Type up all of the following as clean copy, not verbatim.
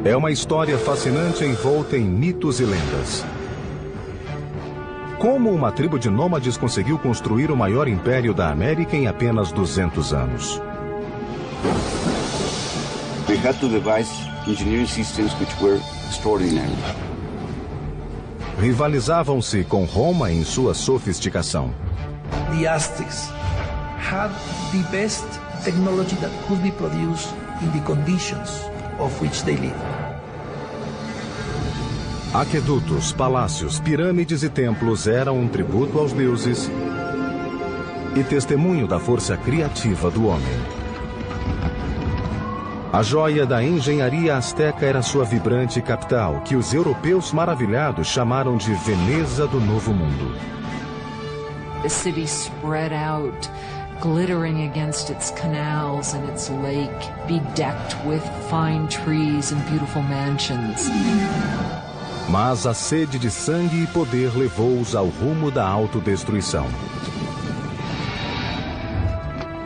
É uma história fascinante envolta em mitos e lendas. Como uma tribo de nômades conseguiu construir o maior império da América em apenas 200 anos? They had to devise engineering systems which were extraordinary. Rivalizavam-se com Roma em sua sofisticação. The Aztecs had the best technology that could be produced in the conditions of which they lived. Aquedutos, palácios, pirâmides e templos eram um tributo aos deuses e testemunho da força criativa do homem. A joia da engenharia asteca era sua vibrante capital, que os europeus maravilhados chamaram de Veneza do Novo Mundo. The city spread out, glittering against its canals and its lake, bedecked with fine trees and beautiful mansions. Mas a sede de sangue e poder levou-os ao rumo da autodestruição.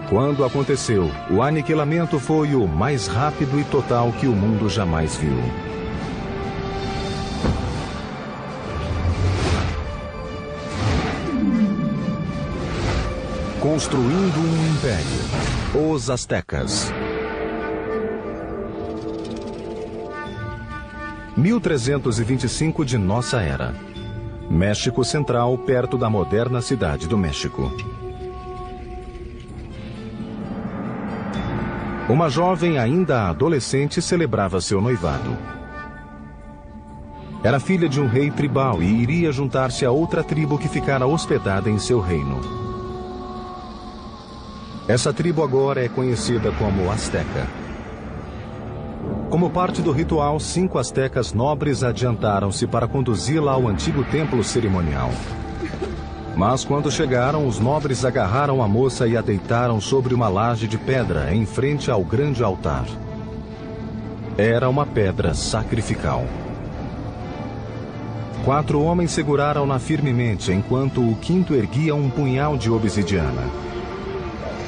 Quando aconteceu, o aniquilamento foi o mais rápido e total que o mundo jamais viu. Construindo um império. Os Aztecas. 1325 de nossa era. México Central, perto da moderna cidade do México. Uma jovem ainda adolescente celebrava seu noivado. Era filha de um rei tribal e iria juntar-se a outra tribo que ficara hospedada em seu reino. Essa tribo agora é conhecida como Azteca. Como parte do ritual, 5 astecas nobres adiantaram-se para conduzi-la ao antigo templo cerimonial. Mas quando chegaram, os nobres agarraram a moça e a deitaram sobre uma laje de pedra em frente ao grande altar. Era uma pedra sacrificial. 4 homens seguraram-na firmemente, enquanto o 5º erguia um punhal de obsidiana.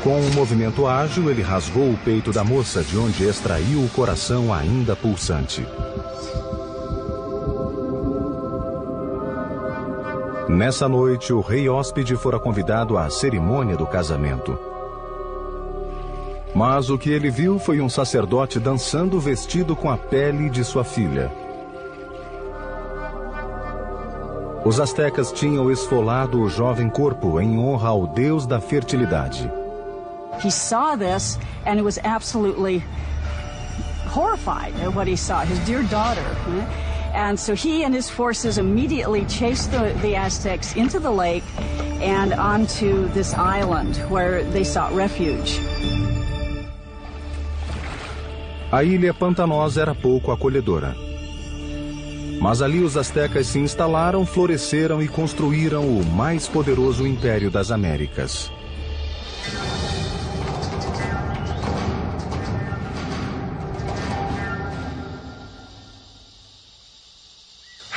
Com um movimento ágil, ele rasgou o peito da moça, de onde extraiu o coração ainda pulsante. Nessa noite, o rei hóspede fora convidado à cerimônia do casamento. Mas o que ele viu foi um sacerdote dançando vestido com a pele de sua filha. Os astecas tinham esfolado o jovem corpo em honra ao deus da fertilidade. He saw this and he was absolutely horrified at what he saw, his dear daughter. And so he and his forces immediately chased the Aztecs into the lake and onto this island where they sought refuge. A ilha pantanosa era pouco acolhedora. Mas ali os astecas se instalaram, floresceram e construíram o mais poderoso império das Américas.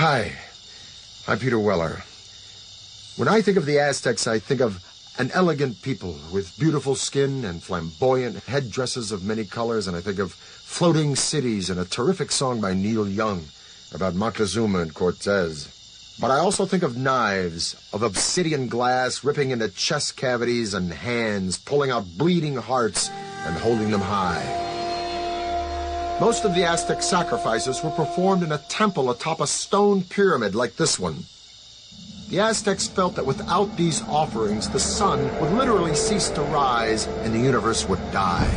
Hi, I'm Peter Weller. When I think of the Aztecs, I think of an elegant people with beautiful skin and flamboyant headdresses of many colors, and I think of floating cities and a terrific song by Neil Young about Moctezuma and Cortez. But I also think of knives, of obsidian glass ripping into chest cavities and hands, pulling out bleeding hearts and holding them high. Most of the Aztec sacrifices were performed in a temple atop a stone pyramid like this one. The Aztecs felt that without these offerings, the sun would literally cease to rise and the universe would die.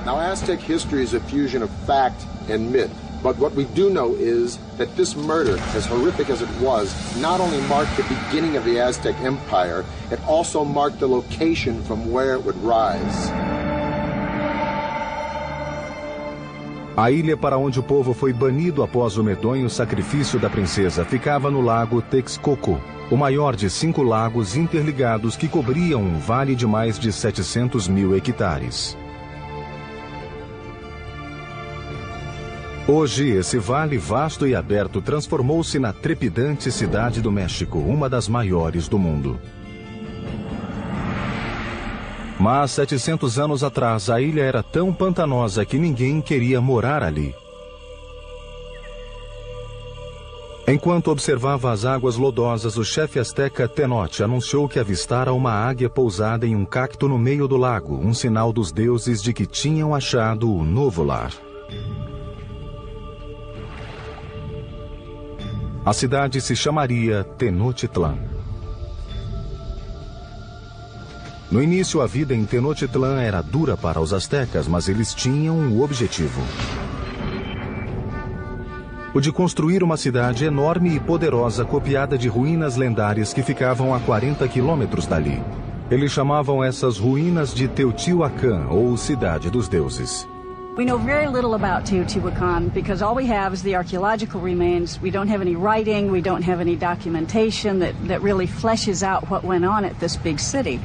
Now, Aztec history is a fusion of fact and myth. But what we do know is that this murder, as horrific as it was, not only marked the beginning of the Aztec Empire, it also marked the location from where it would rise. A ilha para onde o povo foi banido após o medonho sacrifício da princesa ficava no lago Texcoco, o maior de 5 lagos interligados que cobriam um vale de mais de 700 mil hectares. Hoje, esse vale vasto e aberto transformou-se na trepidante cidade do México, uma das maiores do mundo. Mas 700 anos atrás, a ilha era tão pantanosa que ninguém queria morar ali. Enquanto observava as águas lodosas, o chefe asteca Tenoch anunciou que avistara uma águia pousada em um cacto no meio do lago, um sinal dos deuses de que tinham achado o novo lar. A cidade se chamaria Tenochtitlan. No início, a vida em Tenochtitlan era dura para os astecas, mas eles tinham um objetivo: o de construir uma cidade enorme e poderosa copiada de ruínas lendárias que ficavam a 40 quilômetros dali. Eles chamavam essas ruínas de Teotihuacan, ou Cidade dos Deuses. We know very little about Teotihuacan because all we have is the archaeological remains. We don't have any writing, we don't have any documentation that really fleshes out what went on at this big city.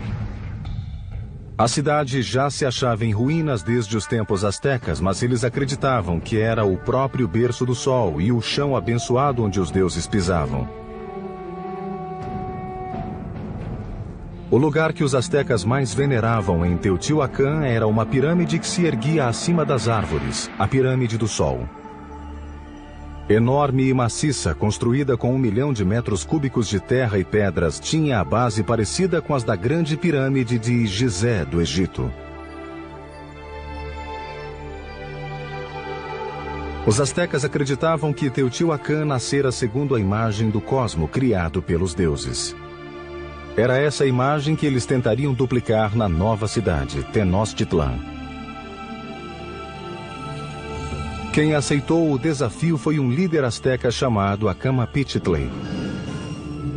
A cidade já se achava em ruínas desde os tempos astecas, mas eles acreditavam que era o próprio berço do sol e o chão abençoado onde os deuses pisavam. O lugar que os astecas mais veneravam em Teotihuacan era uma pirâmide que se erguia acima das árvores, a Pirâmide do Sol. Enorme e maciça, construída com 1 milhão de metros cúbicos de terra e pedras, tinha a base parecida com as da grande pirâmide de Gizé, do Egito. Os astecas acreditavam que Teotihuacan nascera segundo a imagem do cosmo criado pelos deuses. Era essa imagem que eles tentariam duplicar na nova cidade, Tenochtitlan. Quem aceitou o desafio foi um líder asteca chamado Acamapichtli.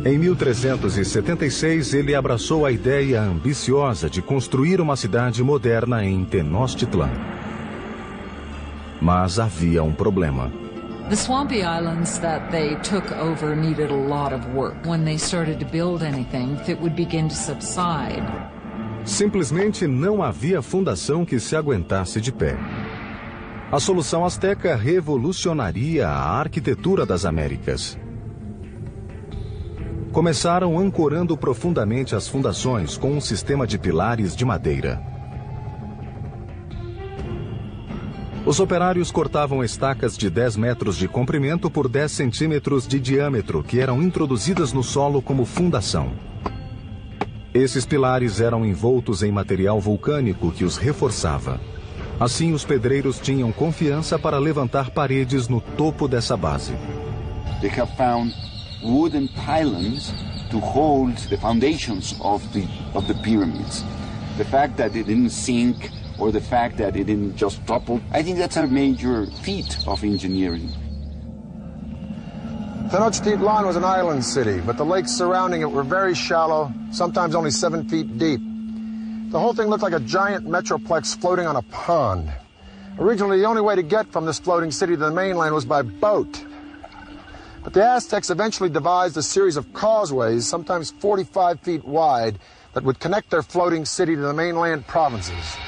Em 1376, ele abraçou a ideia ambiciosa de construir uma cidade moderna em Tenochtitlan. Mas havia um problema. The swampy islands that they took over needed a lot of work. When they started to build anything, it would begin to subside. Simplesmente não havia fundação que se aguentasse de pé. A solução asteca revolucionaria a arquitetura das Américas. Começaram ancorando profundamente as fundações com um sistema de pilares de madeira. Os operários cortavam estacas de 10 metros de comprimento por 10 centímetros de diâmetro, que eram introduzidas no solo como fundação. Esses pilares eram envoltos em material vulcânico que os reforçava. Assim, os pedreiros tinham confiança para levantar paredes no topo dessa base. They have found wooden pylons to hold the foundations of the pyramids. The fact that it didn't sink or the fact that it didn't just topple, I think that's a major feat of engineering. Tenochtitlan was an island city, but the lakes surrounding it were very shallow, sometimes only 7 feet deep. The whole thing looked like a giant metroplex floating on a pond. Originally, the only way to get from this floating city to the mainland was by boat. But the Aztecs eventually devised a series of causeways, sometimes 45 feet wide, that would connect their floating city to the mainland provinces.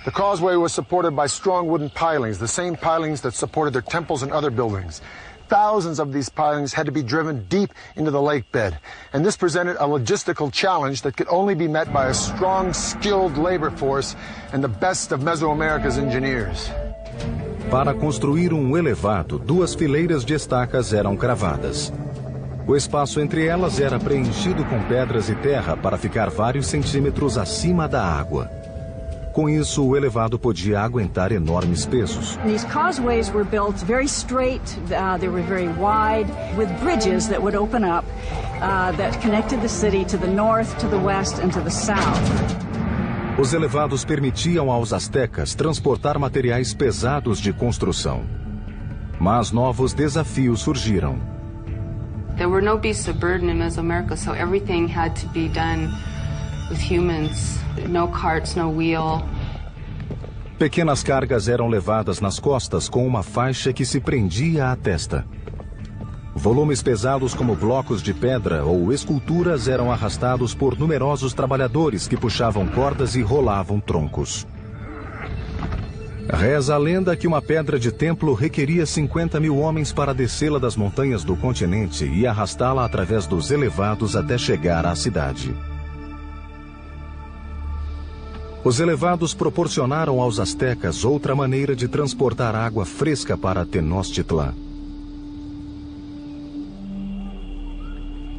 The causeway was supported by strong wooden pilings, the same pilings that supported their temples and other buildings. Thousands of these pilings had to be driven deep into the lake bed, and this presented a logistical challenge that could only be met by a strong, skilled labor force and the best of Mesoamerica's engineers. Para construir um elevado, 2 fileiras de estacas eram cravadas. O espaço entre elas era preenchido com pedras e terra para ficar vários centímetros acima da água. Com isso, o elevado podia aguentar enormes pesos. These causeways were built very straight, they were very wide, with bridges that would open up that connected the city to the north, to the west, and to the south. Os elevados permitiam aos astecas transportar materiais pesados de construção. Mas novos desafios surgiram. There were no beasts of burden in Mesoamerica, so everything had to be done with humans. No carts, no wheel. Pequenas cargas eram levadas nas costas com uma faixa que se prendia à testa. Volumes pesados como blocos de pedra ou esculturas eram arrastados por numerosos trabalhadores que puxavam cordas e rolavam troncos. Reza a lenda que uma pedra de templo requeria 50 mil homens para descê-la das montanhas do continente e arrastá-la através dos elevados até chegar à cidade. Os elevados proporcionaram aos astecas outra maneira de transportar água fresca para Tenochtitlan.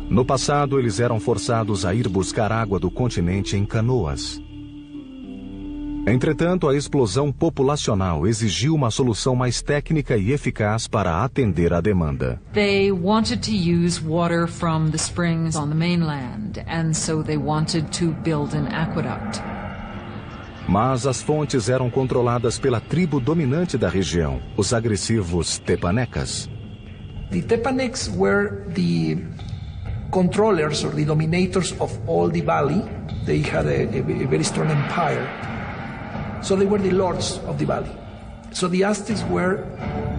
No passado, eles eram forçados a ir buscar água do continente em canoas. Entretanto, a explosão populacional exigiu uma solução mais técnica e eficaz para atender à demanda. They wanted to use water from the springs on the mainland, and so they wanted to build an aqueduct. Mas as fontes eram controladas pela tribo dominante da região, os agressivos Tepanecas. The Tepanecs were the controllers or the dominators of all the valley. They had a very strong empire. So they were the lords of the valley. So the Aztecs were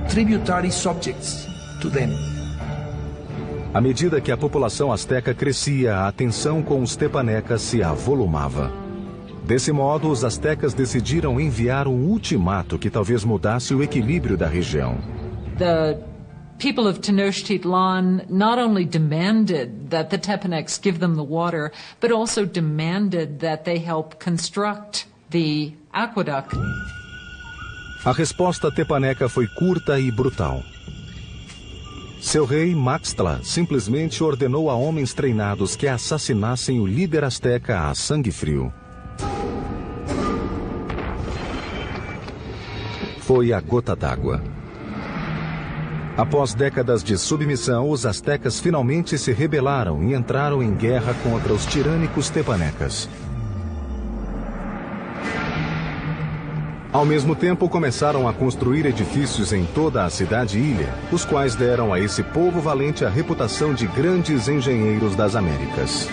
tributary subjects to them. À medida que a população asteca crescia, a tensão com os Tepanecas se avolumava. Desse modo, os astecas decidiram enviar um ultimato que talvez mudasse o equilíbrio da região. The people of Tenochtitlan not only demanded that the Tepanecs give them the water, but also demanded that they help construct the aqueduct. A resposta tepaneca foi curta e brutal. Seu rei, Maxtla, simplesmente ordenou a homens treinados que assassinassem o líder asteca a sangue frio. Foi a gota d'água. Após décadas de submissão, os astecas finalmente se rebelaram e entraram em guerra contra os tirânicos tepanecas. Ao mesmo tempo, começaram a construir edifícios em toda a cidade-ilha, os quais deram a esse povo valente a reputação de grandes engenheiros das Américas.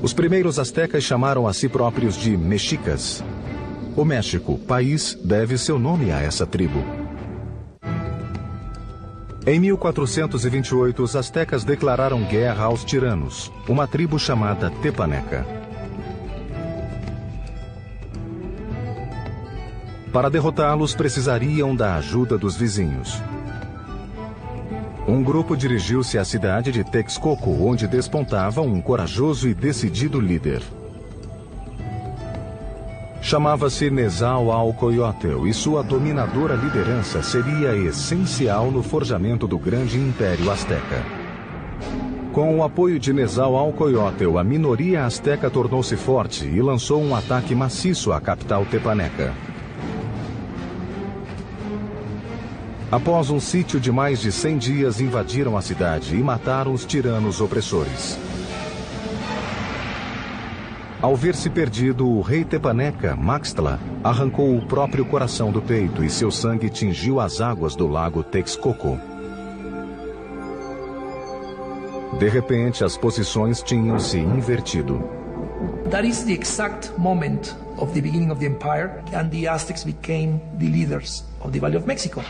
Os primeiros astecas chamaram a si próprios de mexicas. O México, país, deve seu nome a essa tribo. Em 1428, os astecas declararam guerra aos tiranos, uma tribo chamada Tepaneca. Para derrotá-los, precisariam da ajuda dos vizinhos. Um grupo dirigiu-se à cidade de Texcoco, onde despontava um corajoso e decidido líder. Chamava-se Nezahualcóyotl e sua dominadora liderança seria essencial no forjamento do grande império asteca. Com o apoio de Nezahualcóyotl, a minoria asteca tornou-se forte e lançou um ataque maciço à capital tepaneca. Após um sítio de mais de 100 dias, invadiram a cidade e mataram os tiranos opressores. Ao ver-se perdido, o rei tepaneca, Maxtla, arrancou o próprio coração do peito e seu sangue tingiu as águas do lago Texcoco. De repente, as posições tinham se invertido. That is the exact moment of the beginning of the empire, and the Aztecs became the leaders of the Valley of Mexico.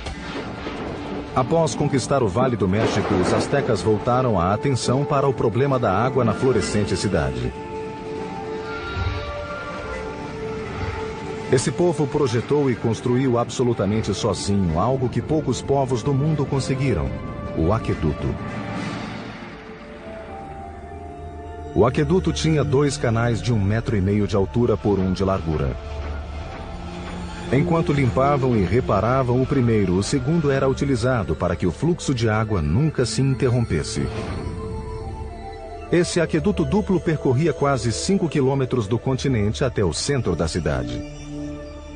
Após conquistar o Vale do México, os astecas voltaram a atenção para o problema da água na florescente cidade. Esse povo projetou e construiu absolutamente sozinho algo que poucos povos do mundo conseguiram: o aqueduto. O aqueduto tinha 2 canais de 1,5 metro de altura por 1 de largura. Enquanto limpavam e reparavam o primeiro, o segundo era utilizado para que o fluxo de água nunca se interrompesse. Esse aqueduto duplo percorria quase 5 quilômetros do continente até o centro da cidade.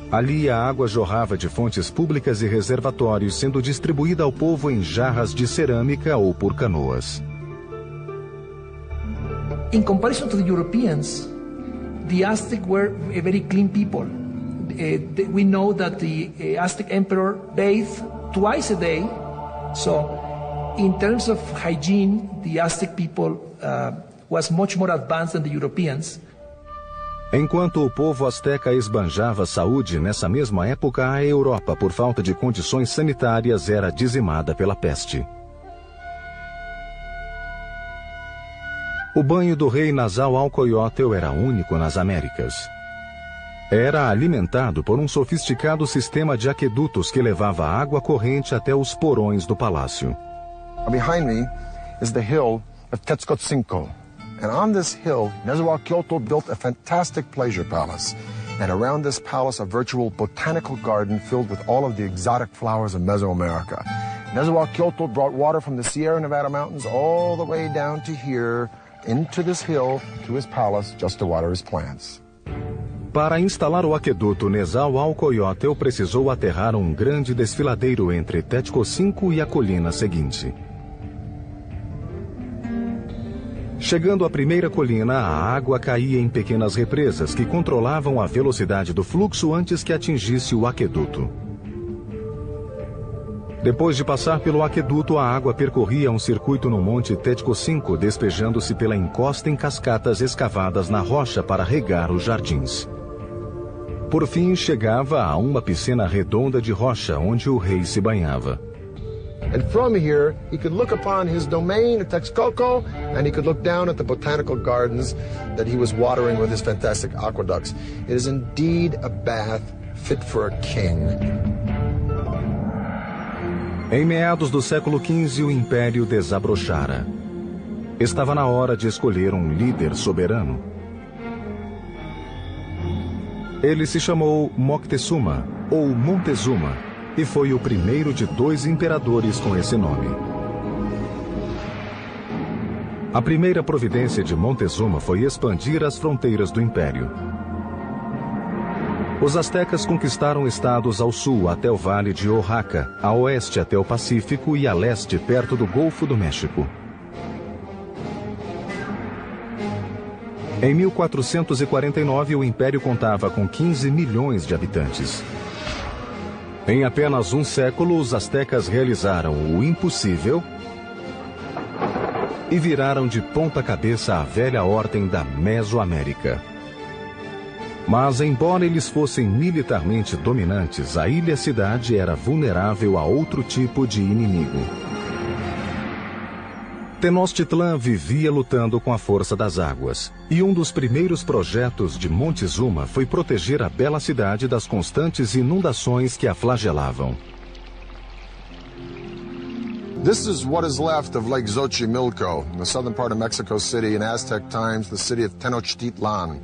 Ali a água jorrava de fontes públicas e reservatórios, sendo distribuída ao povo em jarras de cerâmica ou por canoas. In comparison to the Europeans, the Aztec were a very clean people. We know that the Aztec emperor bathed twice a day. So, in terms of hygiene, the Aztec people was much more advanced than the Europeans. Enquanto o povo asteca esbanjava saúde, nessa mesma época a Europa, por falta de condições sanitárias, era dizimada pela peste. O banho do rei Nezahualcóyotl era único nas Américas. Era alimentado por um sofisticado sistema de aquedutos que levava água corrente até os porões do palácio. Behind me is the hill of Tetzcoatzinco, And on this hill, Nezahualcóyotl built a fantastic pleasure palace. And around this palace, a virtual botanical garden filled with all of the exotic flowers of Mesoamerica. Nezahualcóyotl brought water from the Sierra Nevada mountains all the way down to here, into this hill, to his palace, just to water his plants. Para instalar o aqueduto, Nezahualcóyotl precisou aterrar um grande desfiladeiro entre Tetzcocinco e a colina seguinte. Chegando à primeira colina, a água caía em pequenas represas que controlavam a velocidade do fluxo antes que atingisse o aqueduto. Depois de passar pelo aqueduto, a água percorria um circuito no Monte Tetzcocinco, despejando-se pela encosta em cascatas escavadas na rocha para regar os jardins. Por fim, chegava a uma piscina redonda de rocha, onde o rei se banhava. And from here, he could look upon his domain at Texcoco, and he could look down at the botanical gardens that he was watering with his fantastic aqueducts. It is indeed a bath fit for a king. Em meados do século XV, o Império desabrochara. Estava na hora de escolher um líder soberano. Ele se chamou Moctezuma, ou Montezuma, e foi o primeiro de 2 imperadores com esse nome. A primeira providência de Montezuma foi expandir as fronteiras do Império. Os astecas conquistaram estados ao sul até o Vale de Oaxaca, a oeste até o Pacífico e a leste perto do Golfo do México. Em 1449, o Império contava com 15 milhões de habitantes. Em apenas um século, os astecas realizaram o impossível e viraram de ponta cabeça a velha ordem da Mesoamérica. Mas, embora eles fossem militarmente dominantes, a ilha-cidade era vulnerável a outro tipo de inimigo. Tenochtitlan vivia lutando com a força das águas, e um dos primeiros projetos de Montezuma foi proteger a bela cidade das constantes inundações que a flagelavam. This is what is left of Lake Xochimilco, in the southern part of Mexico City, in Aztec times, the city of Tenochtitlan.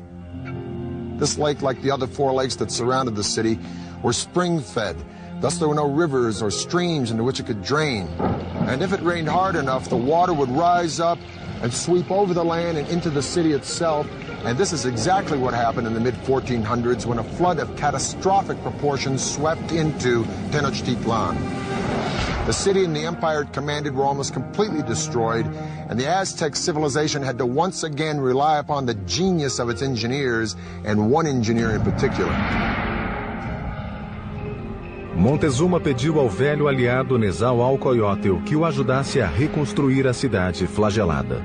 This lake, like the other 4 lakes that surrounded the city, were spring-fed. Thus there were no rivers or streams into which it could drain. And if it rained hard enough, the water would rise up and sweep over the land and into the city itself. And this is exactly what happened in the mid-1400s when a flood of catastrophic proportions swept into Tenochtitlan. The city and the empire it commanded were almost completely destroyed, and the Aztec civilization had to once again rely upon the genius of its engineers, and one engineer in particular. Montezuma pediu ao velho aliado Nezahualcóyotl que o ajudasse a reconstruir a cidade flagelada.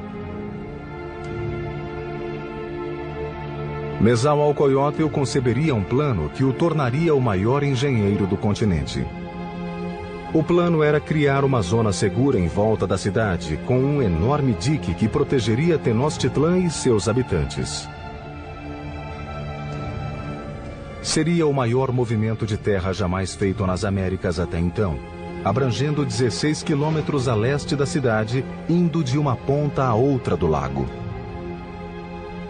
Nezahualcóyotl conceberia um plano que o tornaria o maior engenheiro do continente. O plano era criar uma zona segura em volta da cidade, com um enorme dique que protegeria Tenochtitlan e seus habitantes. Seria o maior movimento de terra jamais feito nas Américas até então, abrangendo 16 quilômetros a leste da cidade, indo de uma ponta à outra do lago.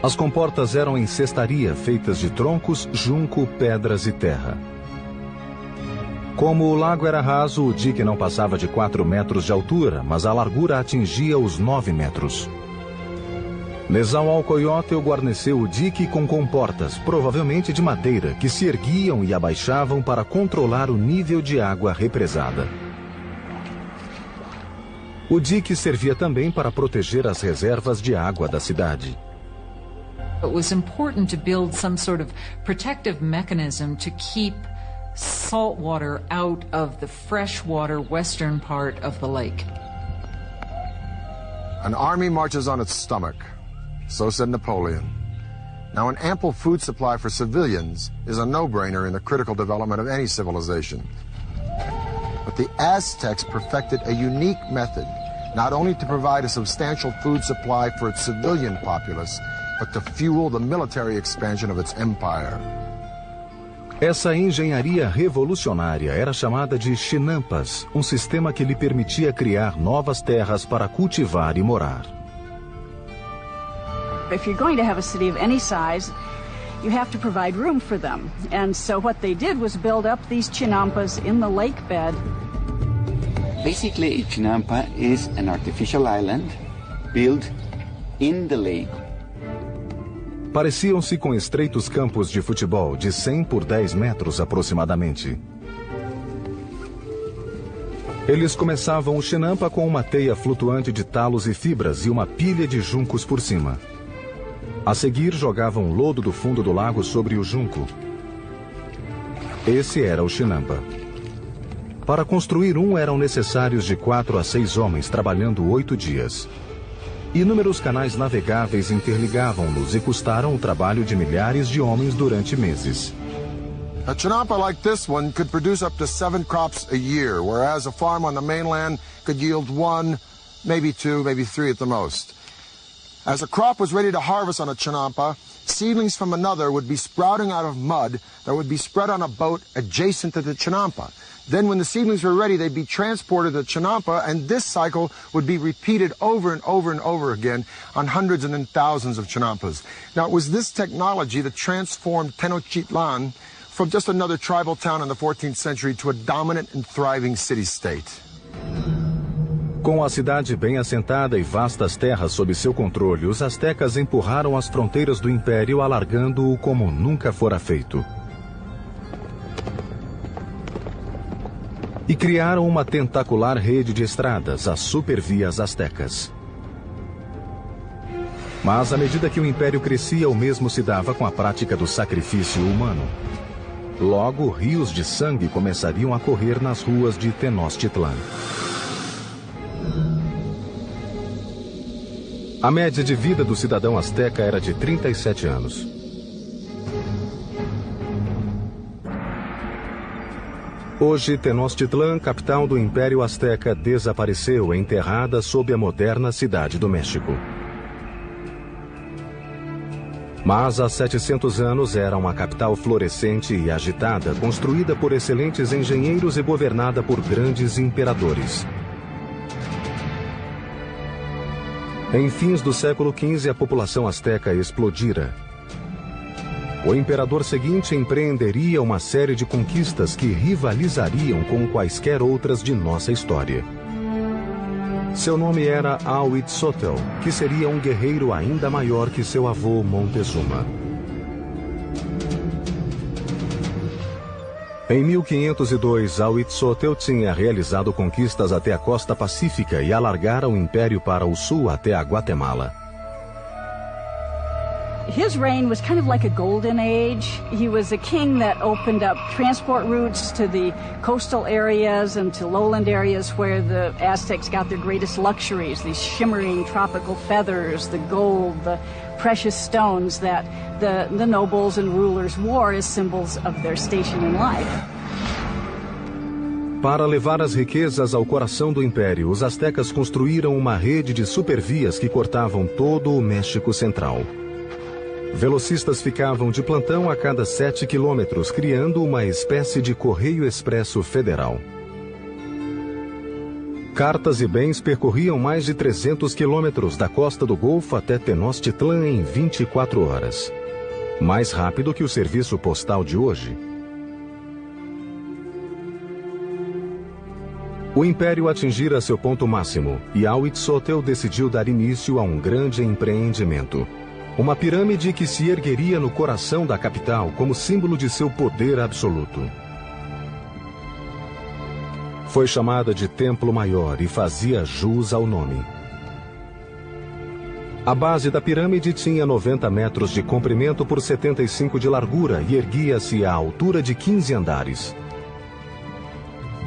As comportas eram em cestaria, feitas de troncos, junco, pedras e terra. Como o lago era raso, o dique não passava de 4 metros de altura, mas a largura atingia os 9 metros. Nezahualcóyotl guarneceu o dique com comportas, provavelmente de madeira, que se erguiam e abaixavam para controlar o nível de água represada. O dique servia também para proteger as reservas de água da cidade. It was important to build some sort of protective mechanism to keep salt water out of the freshwater western part of the lake. An army marches on its stomach. So said Napoleon. Now, an ample food supply for civilians is a no-brainer in the critical development of any civilization. But the Aztecs perfected a unique method, not only to provide a substantial food supply for its civilian populace, but to fuel the military expansion of its empire. Essa engenharia revolucionária era chamada de chinampas, um sistema que lhe permitia criar novas terras para cultivar e morar. if you're going to have a city of any size, you have to provide room for them. And so what they did was build up these chinampas in the lake bed. Basically, Chinampa is an artificial island built in the lake. Pareciam-se com estreitos campos de futebol de 100 por 10 metros aproximadamente. Eles começavam o chinampa com uma teia flutuante de talos e fibras e uma pilha de juncos por cima. A seguir, jogavam lodo do fundo do lago sobre o junco. Esse era o chinampa. Para construir um, eram necessários de 4 a 6 homens trabalhando 8 dias. Inúmeros canais navegáveis interligavam-nos e custaram o trabalho de milhares de homens durante meses. A chinampa like this one could produce up to 7 crops a year, whereas a farm on the mainland could yield 1, maybe 2, maybe 3 at the most. As a crop was ready to harvest on a chinampa, seedlings from another would be sprouting out of mud that would be spread on a boat adjacent to the chinampa. Then when the seedlings were ready, they'd be transported to Chinampa, and this cycle would be repeated over and over and over again on hundreds and then thousands of Chinampas. Now, it was this technology that transformed Tenochtitlan from just another tribal town in the 14th century to a dominant and thriving city-state. Com a cidade bem assentada e vastas terras sob seu controle, os astecas empurraram as fronteiras do império, alargando-o como nunca fora feito. E criaram uma tentacular rede de estradas, as supervias astecas. Mas à medida que o império crescia, o mesmo se dava com a prática do sacrifício humano. Logo, rios de sangue começariam a correr nas ruas de Tenochtitlan. A média de vida do cidadão asteca era de 37 anos. Hoje, Tenochtitlan, capital do Império Azteca, desapareceu, enterrada sob a moderna cidade do México. Mas há 700 anos era uma capital florescente e agitada, construída por excelentes engenheiros e governada por grandes imperadores. Em fins do século XV, a população asteca explodira. O imperador seguinte empreenderia uma série de conquistas que rivalizariam com quaisquer outras de nossa história. Seu nome era Huitzotl, que seria um guerreiro ainda maior que seu avô Montezuma. Em 1502, Huitzotl tinha realizado conquistas até a costa pacífica e alargara o império para o sul até a Guatemala. His reign was kind of like a golden age. He was a king that opened up transport routes to the coastal areas and to lowland areas where the Aztecs got their greatest luxuries, these shimmering tropical feathers, the gold, the precious stones that the nobles and rulers wore as symbols of their station in life. Para levar as riquezas ao coração do império, os astecas construíram uma rede de supervias que cortavam todo o México Central. Velocistas ficavam de plantão a cada 7 quilômetros, criando uma espécie de correio expresso federal. Cartas e bens percorriam mais de 300 quilômetros da costa do Golfo até Tenochtitlan em 24 horas. Mais rápido que o serviço postal de hoje. O império atingira seu ponto máximo e Huitzotl decidiu dar início a um grande empreendimento. Uma pirâmide que se ergueria no coração da capital como símbolo de seu poder absoluto. Foi chamada de Templo Maior e fazia jus ao nome. A base da pirâmide tinha 90 metros de comprimento por 75 de largura e erguia-se à altura de 15 andares.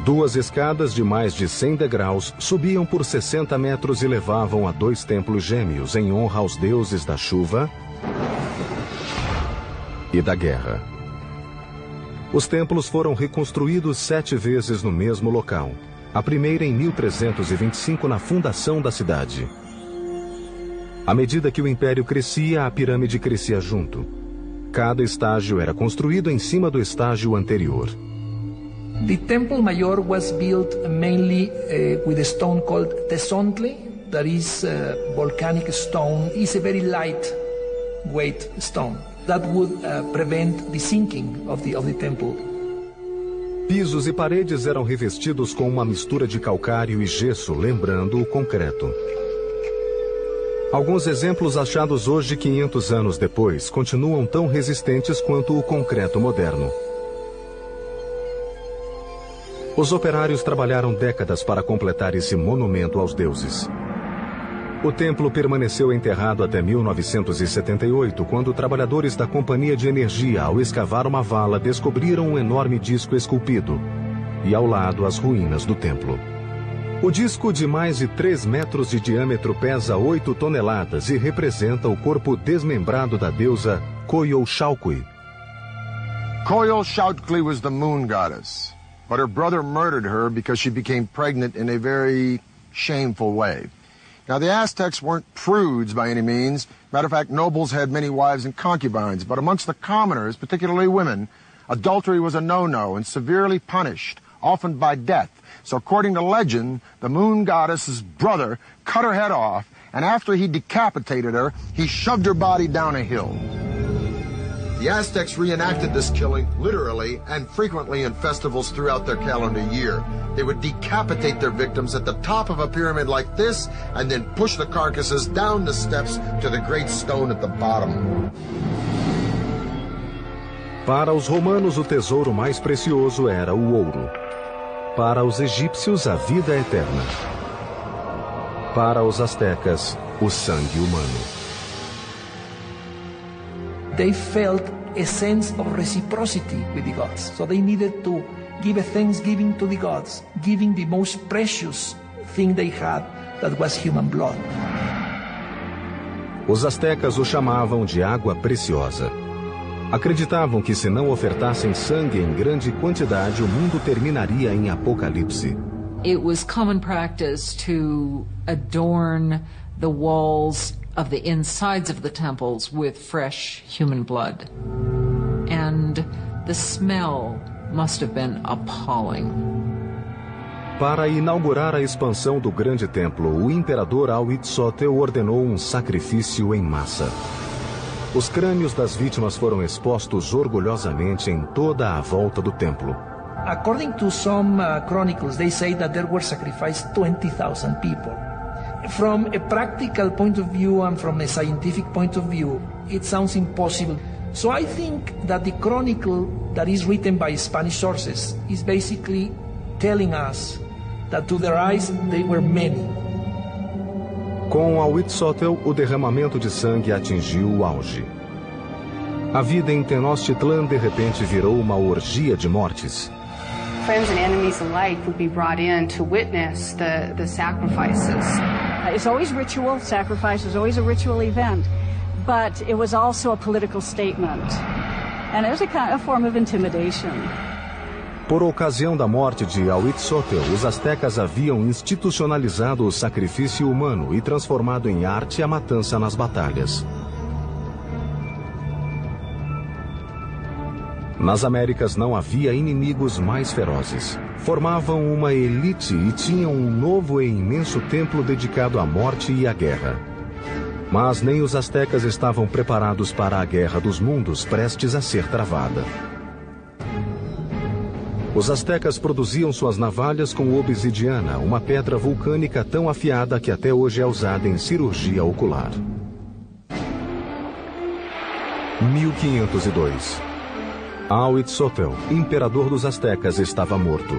2 escadas de mais de 100 degraus subiam por 60 metros e levavam a 2 templos gêmeos em honra aos deuses da chuva e da guerra. Os templos foram reconstruídos 7 vezes no mesmo local. A primeira em 1325 na fundação da cidade. À medida que o império crescia, a pirâmide crescia junto. Cada estágio era construído em cima do estágio anterior. The Temple Mayor was built mainly with a stone called Tezontli, that is volcanic stone. It's a very light weight stone. That would prevent the sinking of the temple. Pisos e paredes eram revestidos com uma mistura de calcário e gesso, lembrando o concreto. Alguns exemplos achados hoje, 500 anos depois, continuam tão resistentes quanto o concreto moderno. Os operários trabalharam décadas para completar esse monumento aos deuses. O templo permaneceu enterrado até 1978, quando trabalhadores da Companhia de Energia, ao escavar uma vala, descobriram um enorme disco esculpido e, ao lado, as ruínas do templo. O disco, de mais de 3 metros de diâmetro, pesa 8 toneladas e representa o corpo desmembrado da deusa Coyolxauhqui. Coyolxauhqui was the moon goddess, but her brother murdered her because she became pregnant in a very shameful way. Now, the Aztecs weren't prudes by any means. Matter of fact, nobles had many wives and concubines. But amongst the commoners, particularly women, adultery was a no-no and severely punished, often by death. So according to legend, the moon goddess's brother cut her head off, and after he decapitated her, he shoved her body down a hill. The Aztecs reenacted this killing literally and frequently in festivals throughout their calendar year. They would decapitate their victims at the top of a pyramid like this and then push the carcasses down the steps to the great stone at the bottom. Para os romanos, o tesouro mais precioso era o ouro. Para os egípcios, a vida eterna. Para os astecas, o sangue humano. They felt a sense of reciprocity with the gods. So they needed to give a thanksgiving to the gods, giving the most precious thing they had, that was human blood. Os astecas o chamavam de água preciosa. Acreditavam que se não ofertassem sangue em grande quantidade, o mundo terminaria em apocalipse. It was common practice to adorn the walls of the insides of the temples with fresh human blood. And the smell must have been appalling. Para inaugurar a expansão do grande templo, o imperador Huitzilopochtli ordenou um sacrifício em massa. Os crânios das vítimas foram expostos orgulhosamente em toda a volta do templo. According to some chronicles, they say that there were sacrificed 20,000 people. From a practical point of view and from a scientific point of view, it sounds impossible. So I think that the chronicle that is written by Spanish sources is basically telling us that to their eyes they were many. Com Huitzilopochtli, o derramamento de sangue atingiu o auge. A vida em Tenochtitlan de repente virou uma orgia de mortes. Friends and enemies alike would be brought in to witness the sacrifices. It's always ritual. Sacrifice is always a ritual event. But it was also a political statement. And it was a form of intimidation. Por ocasião da morte de Huitzilopochtli, os astecas haviam institucionalizado o sacrifício humano e transformado em arte a matança nas batalhas. Nas Américas não havia inimigos mais ferozes. Formavam uma elite e tinham um novo e imenso templo dedicado à morte e à guerra. Mas nem os astecas estavam preparados para a guerra dos mundos prestes a ser travada. Os astecas produziam suas navalhas com obsidiana, uma pedra vulcânica tão afiada que até hoje é usada em cirurgia ocular. 1502. Huitzilopochtli, imperador dos astecas, estava morto.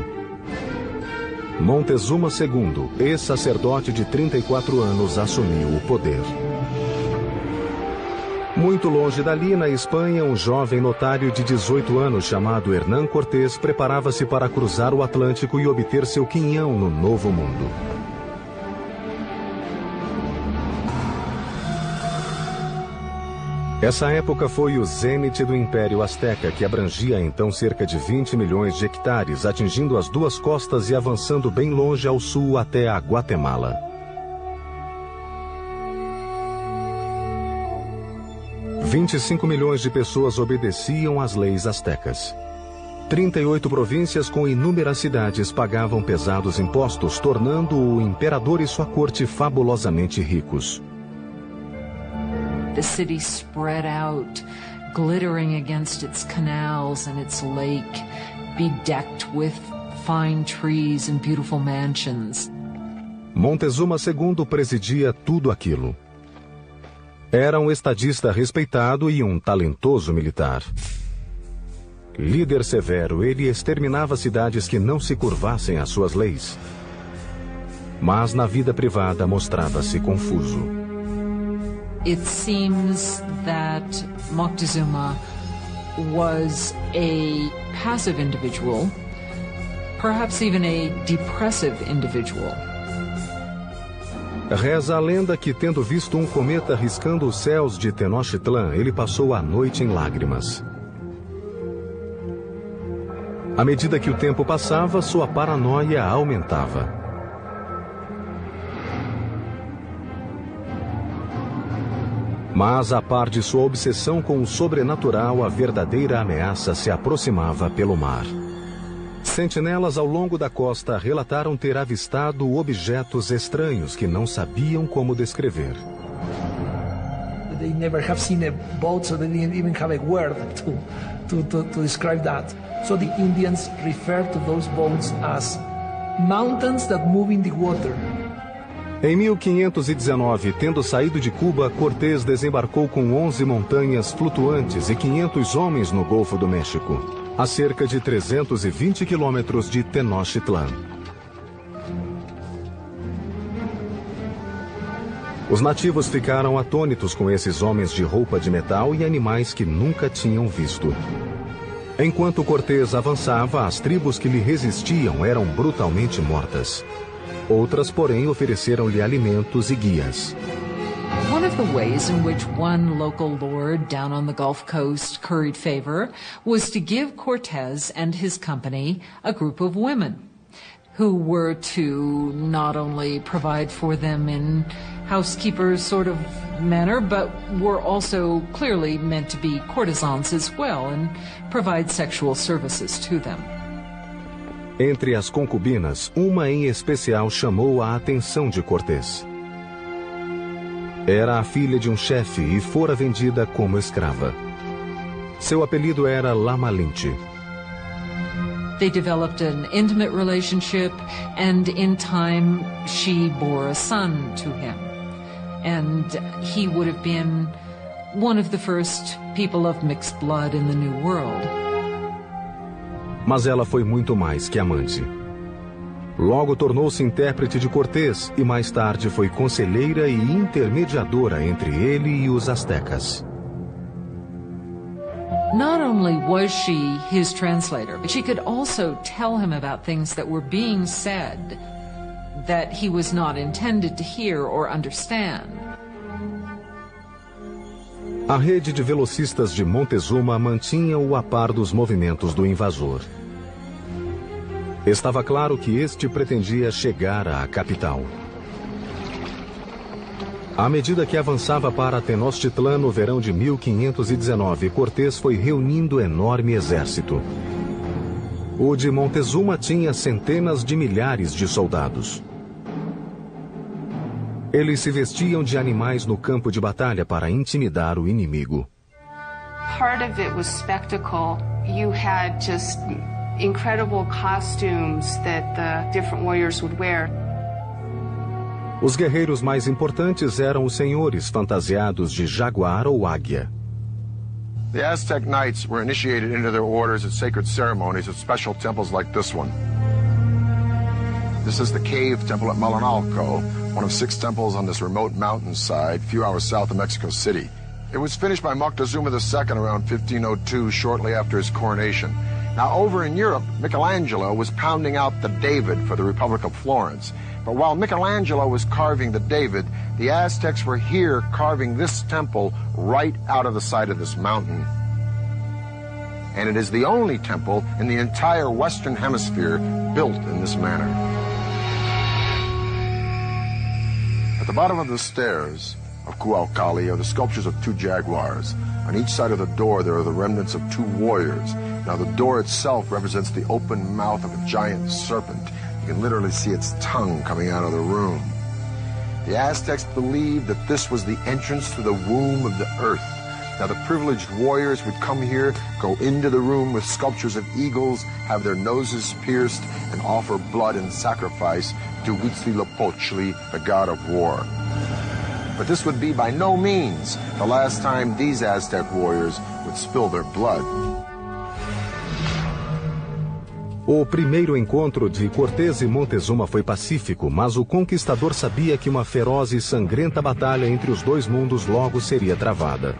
Montezuma II, ex-sacerdote de 34 anos, assumiu o poder. Muito longe dali, na Espanha, um jovem notário de 18 anos chamado Hernán Cortés preparava-se para cruzar o Atlântico e obter seu quinhão no Novo Mundo. Essa época foi o zênite do Império Azteca, que abrangia então cerca de 20 milhões de hectares, atingindo as duas costas e avançando bem longe ao sul até a Guatemala. 25 milhões de pessoas obedeciam às leis astecas. 38 províncias com inúmeras cidades pagavam pesados impostos, tornando o imperador e sua corte fabulosamente ricos. The city spread out, glittering against its canals and its lake, bedecked with fine trees and beautiful mansions. Montezuma II presidia tudo aquilo. Era um estadista respeitado e um talentoso militar. Líder severo, ele exterminava cidades que não se curvassem às suas leis. Mas na vida privada mostrava-se confuso. It seems that Moctezuma was a passive individual, perhaps even a depressive individual. Reza a lenda que, tendo visto um cometa riscando os céus de Tenochtitlan, ele passou a noite em lágrimas. À medida que o tempo passava, sua paranoia aumentava. Mas, a par de sua obsessão com o sobrenatural, a verdadeira ameaça se aproximava pelo mar. Sentinelas ao longo da costa relataram ter avistado objetos estranhos que não sabiam como descrever. They never have seen a boat, so they didn't even have a word to describe that. So the Indians refer to those boats as mountains that move in the water. Em 1519, tendo saído de Cuba, Cortés desembarcou com 11 montanhas flutuantes e 500 homens no Golfo do México, a cerca de 320 quilômetros de Tenochtitlan. Os nativos ficaram atônitos com esses homens de roupa de metal e animais que nunca tinham visto. Enquanto Cortés avançava, as tribos que lhe resistiam eram brutalmente mortas. Outras, porém, ofereceram-lhe alimentos e guias. One of the ways in which one local lord down on the Gulf Coast curried favor was to give Cortés and his company a group of women who were to not only provide for them in housekeepers sort of manner, but were also clearly meant to be courtesans as well and provide sexual services to them. Entre as concubinas, uma em especial chamou a atenção de Cortés. Era a filha de um chefe e fora vendida como escrava. Seu apelido era La Malinche. They developed an intimate relationship, and in time she bore a son to him. And he would have been one of the first people of mixed blood in the New World. Mas ela foi muito mais que amante. Logo tornou-se intérprete de Cortés e mais tarde foi conselheira e intermediadora entre ele e os astecas. Not only was she his translator, but she could also tell him about things that were being said that he was not intended to hear or understand. A rede de velocistas de Montezuma mantinha-o a par dos movimentos do invasor. Estava claro que este pretendia chegar à capital. À medida que avançava para Tenochtitlan no verão de 1519, Cortés foi reunindo enorme exército. O de Montezuma tinha centenas de milhares de soldados. Eles se vestiam de animais no campo de batalha para intimidar o inimigo. Part of it was spectacle. You had just incredible costumes that the different warriors would wear. Os guerreiros mais importantes eram os senhores fantasiados de jaguar ou águia. The Aztec knights were initiated into their orders at sacred ceremonies at special temples like this one. This is the cave temple at Malinalco, one of 6 temples on this remote mountainside, a few hours south of Mexico City. It was finished by Moctezuma II around 1502, shortly after his coronation. Now, over in Europe, Michelangelo was pounding out the David for the Republic of Florence. But while Michelangelo was carving the David, the Aztecs were here carving this temple right out of the side of this mountain. And it is the only temple in the entire Western Hemisphere built in this manner. At the bottom of the stairs of Cuauhtli are the sculptures of 2 jaguars. On each side of the door there are the remnants of 2 warriors. Now the door itself represents the open mouth of a giant serpent. You can literally see its tongue coming out of the room. The Aztecs believed that this was the entrance to the womb of the earth. Now, the privileged warriors would come here, go into the room with sculptures of eagles, have their noses pierced, and offer blood and sacrifice to Huitzilopochtli, the god of war. But this would be by no means the last time these Aztec warriors would spill their blood. O primeiro encontro de Cortés e Montezuma foi pacífico, mas o conquistador sabia que uma feroz e sangrenta batalha entre os dois mundos logo seria travada.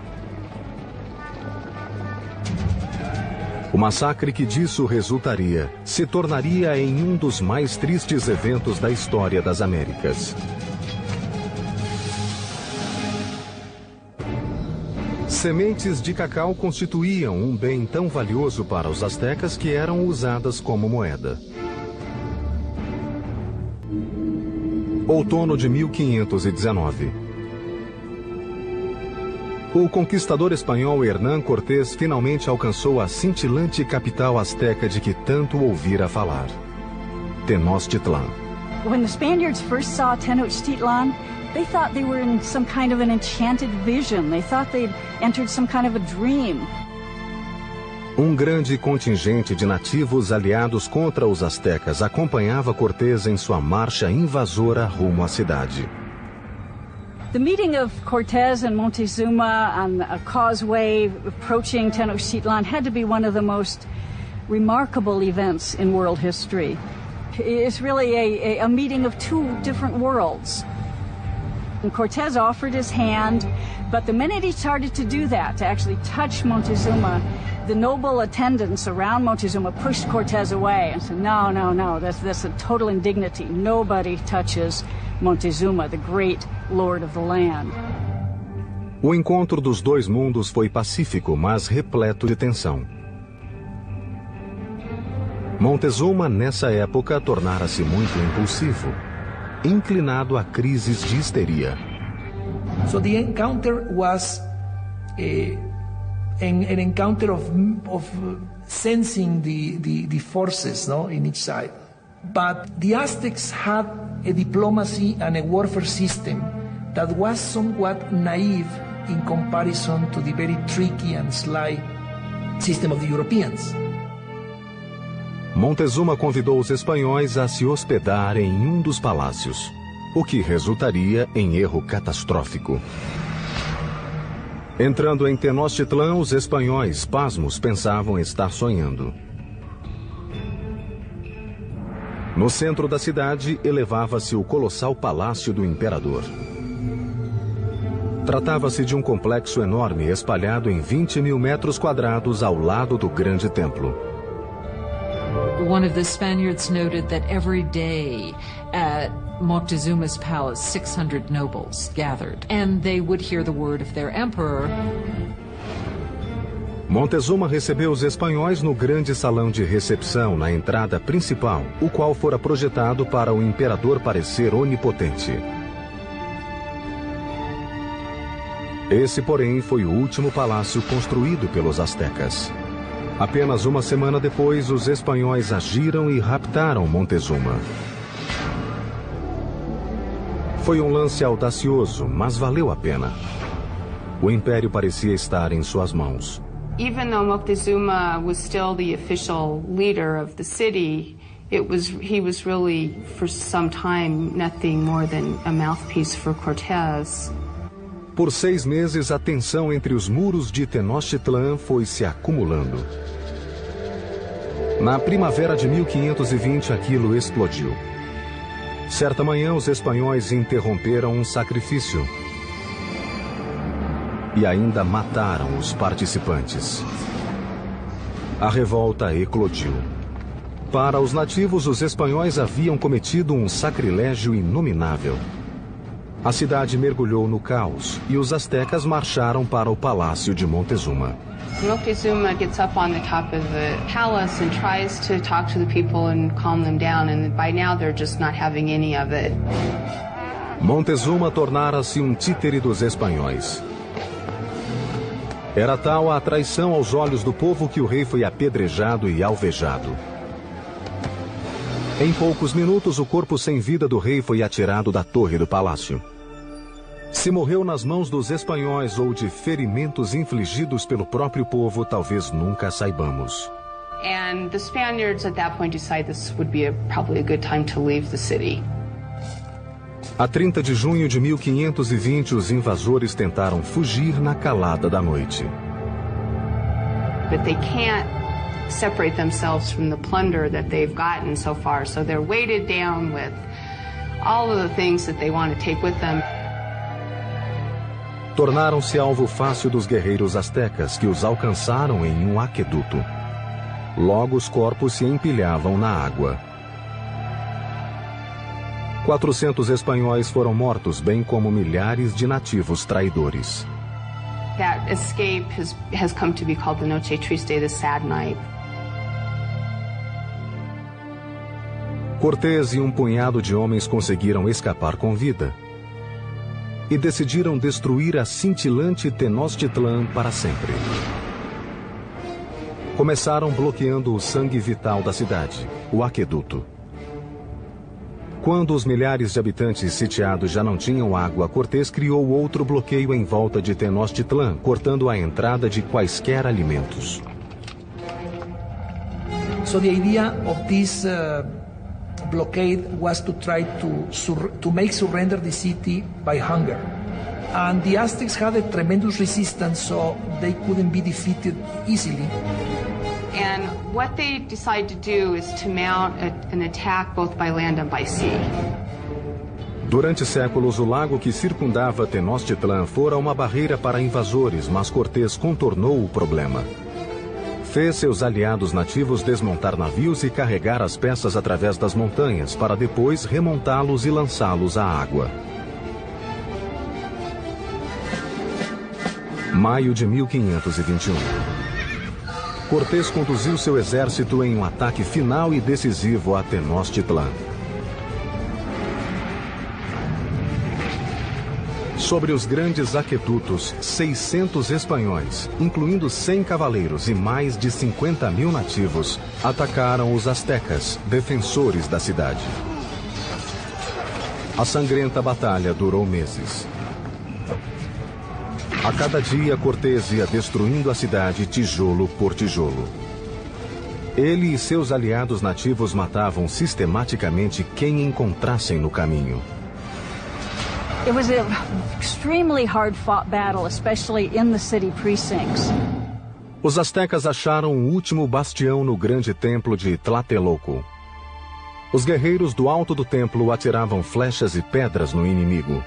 O massacre que disso resultaria se tornaria em um dos mais tristes eventos da história das Américas. Sementes de cacau constituíam um bem tão valioso para os astecas que eram usadas como moeda. Outono de 1519. O conquistador espanhol Hernán Cortés finalmente alcançou a cintilante capital asteca de que tanto ouvira falar, Tenochtitlan. When the Spaniards first saw Tenochtitlan, they thought they were in some kind of an enchanted vision. They thought they'd entered some kind of a dream. Um grande contingente de nativos aliados contra os astecas acompanhava Cortés em sua marcha invasora rumo à cidade. The meeting of Cortés and Montezuma on a causeway approaching Tenochtitlan had to be one of the most remarkable events in world history. It's really a meeting of two different worlds. And Cortés offered his hand, but the minute he started to do that, to actually touch Montezuma, the noble attendants around Montezuma pushed Cortés away and said, no, that's a total indignity. Nobody touches Montezuma, the great lord of the land. O encontro dos dois mundos foi pacífico, mas repleto de tensão. Montezuma, nessa época, tornara-se muito impulsivo, inclinado a crises de histeria. So the encounter was an encounter of sensing the forces, no, in each side. But the Aztecs had a diplomacy and a warfare system that was somewhat naive in comparison to the very tricky and sly system of the Europeans. Montezuma convidou os espanhóis a se hospedar em um dos palácios, o que resultaria em erro catastrófico. Entrando em Tenochtitlan, os espanhóis, pasmos, pensavam estar sonhando. No centro da cidade, elevava-se o colossal palácio do imperador. Tratava-se de um complexo enorme espalhado em 20.000 metros quadrados ao lado do grande templo. One of the Spaniards noted that every day at Moctezuma's palace, 600 nobles gathered, and they would hear the word of their emperor. Montezuma recebeu os espanhóis no grande salão de recepção na entrada principal, o qual fora projetado para o imperador parecer onipotente. Esse, porém, foi o último palácio construído pelos astecas. Apenas uma semana depois, os espanhóis agiram e raptaram Montezuma. Foi um lance audacioso, mas valeu a pena. O império parecia estar em suas mãos. Even though Moctezuma was still the official leader of the city, he was really, for some time, nothing more than a mouthpiece for Cortés. Por 6 meses, a tensão entre os muros de Tenochtitlan foi se acumulando. Na primavera de 1520, aquilo explodiu. Certa manhã, os espanhóis interromperam um sacrifício e ainda mataram os participantes. A revolta eclodiu. Para os nativos, os espanhóis haviam cometido um sacrilégio inominável. A cidade mergulhou no caos e os astecas marcharam para o palácio de Montezuma. Moctezuma gets up on the top of the palace and tries to talk to the people and calm them down, and by now they're just not having any of it. Montezuma tornara-se um títere dos espanhóis. Era tal a traição aos olhos do povo que o rei foi apedrejado e alvejado. Em poucos minutos, o corpo sem vida do rei foi atirado da torre do palácio. Se morreu nas mãos dos espanhóis ou de ferimentos infligidos pelo próprio povo, talvez nunca saibamos. And the Spaniards at that point decided this would be probably a good time to leave the city. A 30 de junho de 1520, os invasores tentaram fugir na calada da noite. But they can't separate themselves from the plunder that they've gotten so far, so they're weighted down with all of the things that they want to take with them. Tornaram-se alvo fácil dos guerreiros astecas, que os alcançaram em um aqueduto. Logo os corpos se empilhavam na água. 400 espanhóis foram mortos, bem como milhares de nativos traidores. That escape has come to be called the Noche Triste, the sad night. Cortés e um punhado de homens conseguiram escapar com vida e decidiram destruir a cintilante Tenochtitlán para sempre. Começaram bloqueando o sangue vital da cidade, o aqueduto. Quando os milhares de habitantes sitiados já não tinham água, Cortés criou outro bloqueio em volta de Tenochtitlán, cortando a entrada de quaisquer alimentos. So the idea of this blockade was to try to make surrender the city by hunger. And the Aztecs had a tremendous resistance, so they couldn't be defeated easily. And what they decided to do is to mount an attack both by land and by sea. Durante séculos, o lago que circundava Tenochtitlán fora uma barreira para invasores, mas Cortés contornou o problema. Fez seus aliados nativos desmontar navios e carregar as peças através das montanhas, para depois remontá-los e lançá-los à água. Maio de 1521. Cortés conduziu seu exército em um ataque final e decisivo a Tenochtitlán. Sobre os grandes aquedutos, 600 espanhóis, incluindo 100 cavaleiros e mais de 50.000 nativos, atacaram os astecas, defensores da cidade. A sangrenta batalha durou meses. A cada dia, Cortés ia destruindo a cidade tijolo por tijolo. Ele e seus aliados nativos matavam sistematicamente quem encontrassem no caminho. It was an extremely hard-fought battle, especially in the city precincts. Os astecas acharam o último bastião no grande templo de Tlatelolco. Os guerreiros do alto do templo atiravam flechas e pedras no inimigo.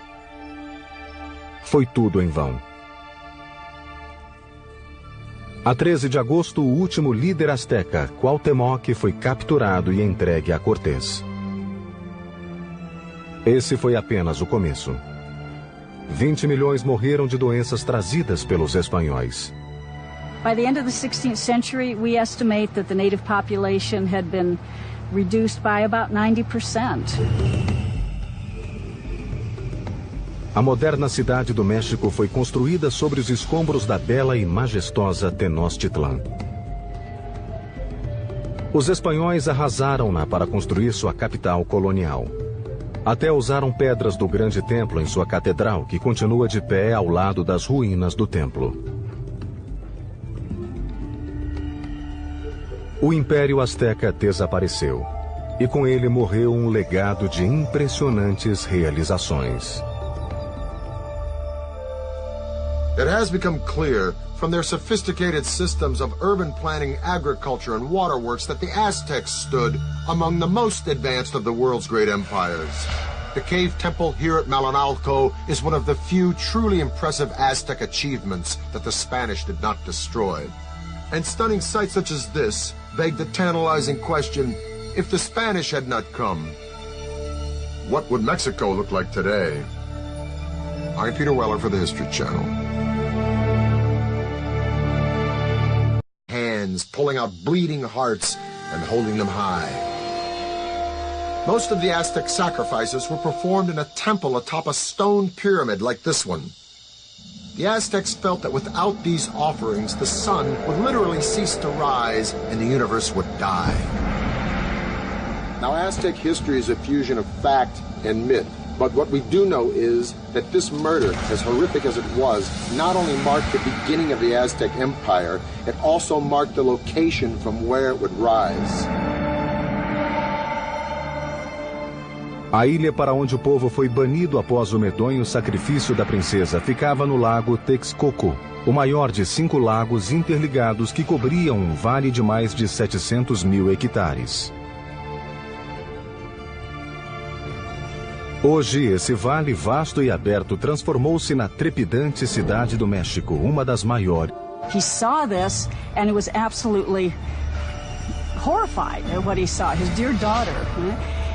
Foi tudo em vão. A 13 de agosto, o último líder asteca, Cuauhtémoc, foi capturado e entregue a Cortés. Esse foi apenas o começo. 20 milhões morreram de doenças trazidas pelos espanhóis. By the end of the 16th century, we estimate that the native population had been reduced by about 90%. A moderna cidade do México foi construída sobre os escombros da bela e majestosa Tenochtitlán. Os espanhóis arrasaram-na para construir sua capital colonial. Até usaram pedras do grande templo em sua catedral, que continua de pé ao lado das ruínas do templo. O Império Azteca desapareceu, e com ele morreu um legado de impressionantes realizações. It has become clear from their sophisticated systems of urban planning, agriculture, and waterworks that the Aztecs stood among the most advanced of the world's great empires. The cave temple here at Malinalco is one of the few truly impressive Aztec achievements that the Spanish did not destroy. And stunning sights such as this beg the tantalizing question, if the Spanish had not come, what would Mexico look like today? I'm Peter Weller for the History Channel. Hands pulling out bleeding hearts and holding them high. Most of the Aztec sacrifices were performed in a temple atop a stone pyramid like this one. The Aztecs felt that without these offerings, the sun would literally cease to rise and the universe would die. Now, Aztec history is a fusion of fact and myth. But what we do know is that this murder, as horrific as it was, not only marked the beginning of the Aztec Empire, it also marked the location from where it would rise. A ilha para onde o povo foi banido após o medonho sacrifício da princesa ficava no lago Texcoco, o maior de 5 lagos interligados que cobriam um vale de mais de 700 mil hectares. Hoje, esse vale vasto e aberto transformou-se na trepidante cidade do México, uma das maiores. He saw this and he was absolutely horrified at what he saw, his dear daughter.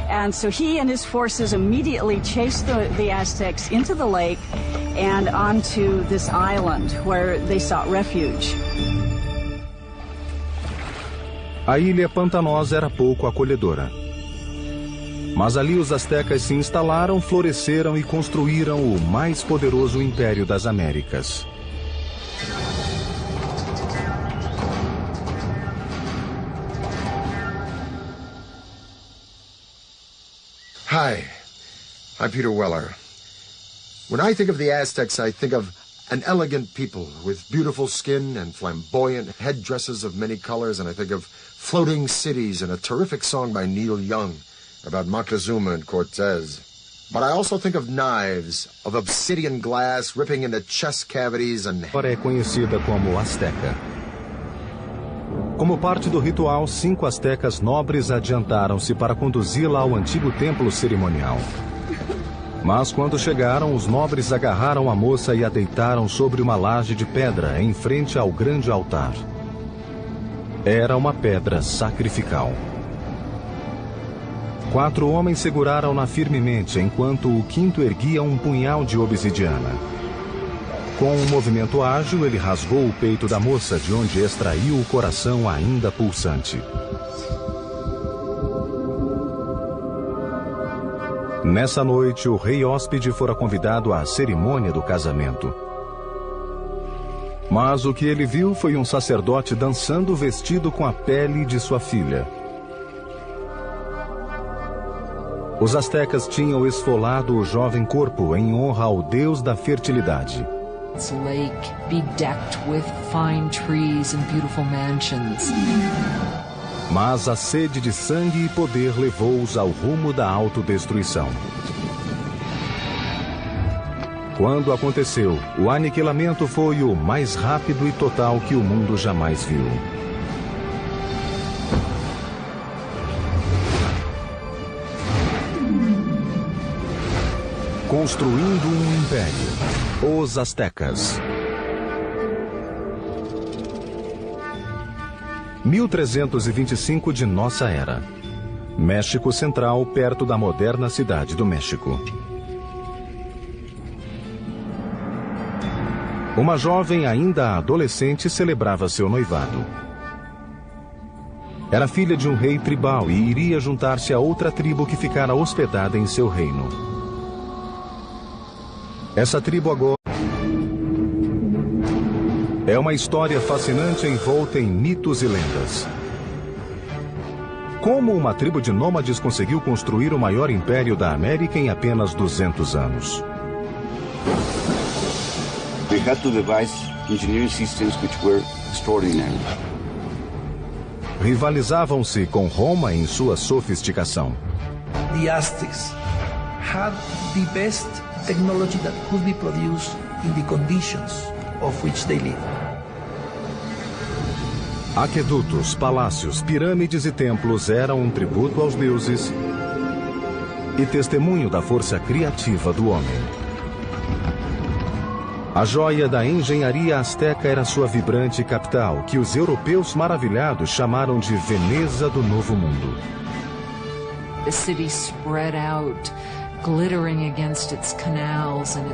And so he and his forces immediately chased the Aztecs into the lake and onto this island where they sought refuge. A ilha pantanosa era pouco acolhedora. Mas ali os astecas se instalaram, floresceram e construíram o mais poderoso império das Américas. Hi, I'm Peter Weller. When I think of the Aztecs, I think of an elegant people with beautiful skin and flamboyant headdresses of many colors, and I think of floating cities and a terrific song by Neil Young about Moctezuma and Cortez. But I also think of knives, of obsidian glass ripping into chest cavities and... Agora é conhecida como Azteca. Como parte do ritual, 5 astecas nobres adiantaram-se para conduzi-la ao antigo templo cerimonial. Mas quando chegaram, os nobres agarraram a moça e a deitaram sobre uma laje de pedra em frente ao grande altar. Era uma pedra sacrificial. 4 homens seguraram-na firmemente, enquanto o 5º erguia um punhal de obsidiana. Com um movimento ágil, ele rasgou o peito da moça, de onde extraiu o coração ainda pulsante. Nessa noite, o rei hóspede fora convidado à cerimônia do casamento. Mas o que ele viu foi um sacerdote dançando vestido com a pele de sua filha. Os astecas tinham esfolado o jovem corpo em honra ao deus da fertilidade. This lake bedecked with fine trees and beautiful mansions. Mas a sede de sangue e poder levou-os ao rumo da autodestruição. Quando aconteceu, o aniquilamento foi o mais rápido e total que o mundo jamais viu. Construindo um império. Os Aztecas. 1325 de nossa era. México Central, perto da moderna cidade do México. Uma jovem ainda adolescente celebrava seu noivado. Era filha de um rei tribal e iria juntar-se a outra tribo que ficara hospedada em seu reino. Essa tribo agora é uma história fascinante envolta em mitos e lendas. Como uma tribo de nômades conseguiu construir o maior império da América em apenas 200 anos? They had to devise engineering systems which were extraordinary. Rivalizavam-se com Roma em sua sofisticação. The Aztecs had the best technology that could be produced in the conditions of which they live. Aquedutos, palácios, pirâmides e templos eram um tributo aos deuses e testemunho da força criativa do homem. A joia da engenharia asteca era sua vibrante capital, que os europeus maravilhados chamaram de Veneza do Novo Mundo. The city spread out, glittering against its canals and